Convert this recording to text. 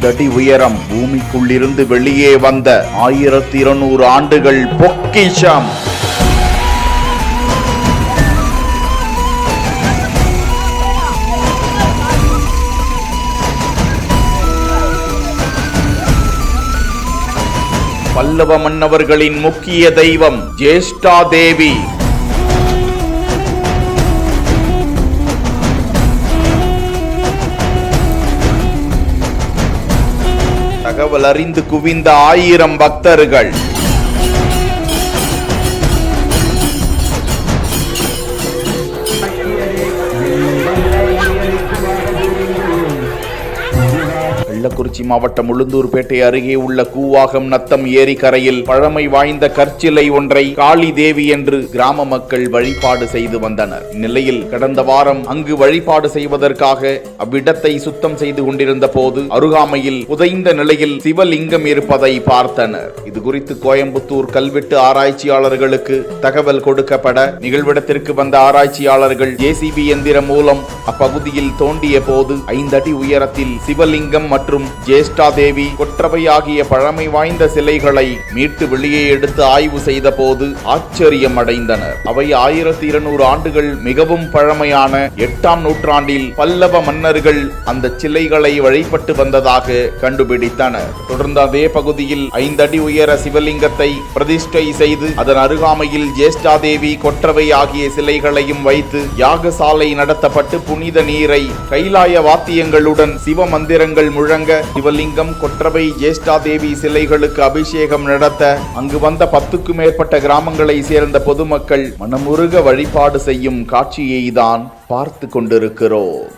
5 அடி உயரம், பூமிக்குள்ளிருந்து வெளியே வந்த 1200 ஆண்டுகள் பொக்கிஷம். பல்லவ மன்னவர்களின் முக்கிய தெய்வம் ஜேஷ்டா தேவி. தகவல் அறிந்து குவிந்த 1000 பக்தர்கள். கள்ளக்குறிச்சி மாவட்டம் உளுந்தூர்பேட்டை அருகே உள்ள கூவாகம் நத்தம் ஏரி கரையில் பழமை வாய்ந்த கற்சிலை ஒன்றை காளி தேவி என்று கிராம மக்கள் வழிபாடு செய்து வந்தனர். இந்நிலையில் கடந்த வாரம் அங்கு வழிபாடு செய்வதற்காக அவ்விடத்தை சுத்தம் செய்து கொண்டிருந்த போது அருகாமையில் புதைந்த நிலையில் சிவலிங்கம் இருப்பதை பார்த்தனர். இது குறித்து கோயம்புத்தூர் கல்வெட்டு ஆராய்ச்சியாளர்களுக்கு தகவல் கொடுக்கப்பட நிகழ்விடத்திற்கு வந்த ஆராய்ச்சியாளர்கள் ஜேசிபி எந்திரம் மூலம் அப்பகுதியில் தோண்டிய போது 5 அடி உயரத்தில் சிவலிங்கம் மற்றும் ஜேஷ்டா தேவி, கொற்றவை ஆகிய பழமை வாய்ந்த சிலைகளை மீட்டு வெளியே எடுத்து ஆய்வு செய்த போது ஆச்சரியம் அடைந்தனர். அவை 1200 ஆண்டுகள் மிகவும் பழமையான 8ஆம் நூற்றாண்டில் பல்லவ மன்னர்கள் அந்த சிலைகளை வழிபட்டு வந்ததாக கண்டுபிடித்தனர். தொடர்ந்து அதே பகுதியில் 5 அடி உயர சிவலிங்கத்தை பிரதிஷ்டை செய்து அதன் அருகாமையில் ஜேஷ்டா தேவி, கொற்றவை ஆகிய சிலைகளையும் வைத்து யாகசாலை நடத்தப்பட்டு புனித நீரை கைலாய வாத்தியங்களுடன் சிவ மந்திரங்கள் முழங்க சிவலிங்கம், கொற்றவை, ஜேஷ்டா தேவி சிலைகளுக்கு அபிஷேகம் நடத்த அங்கு வந்த 10க்கும் மேற்பட்ட கிராமங்களை சேர்ந்த பொதுமக்கள் மனமுருக வழிபாடு செய்யும் காட்சியை தான் பார்த்து கொண்டிருக்கிறோம்.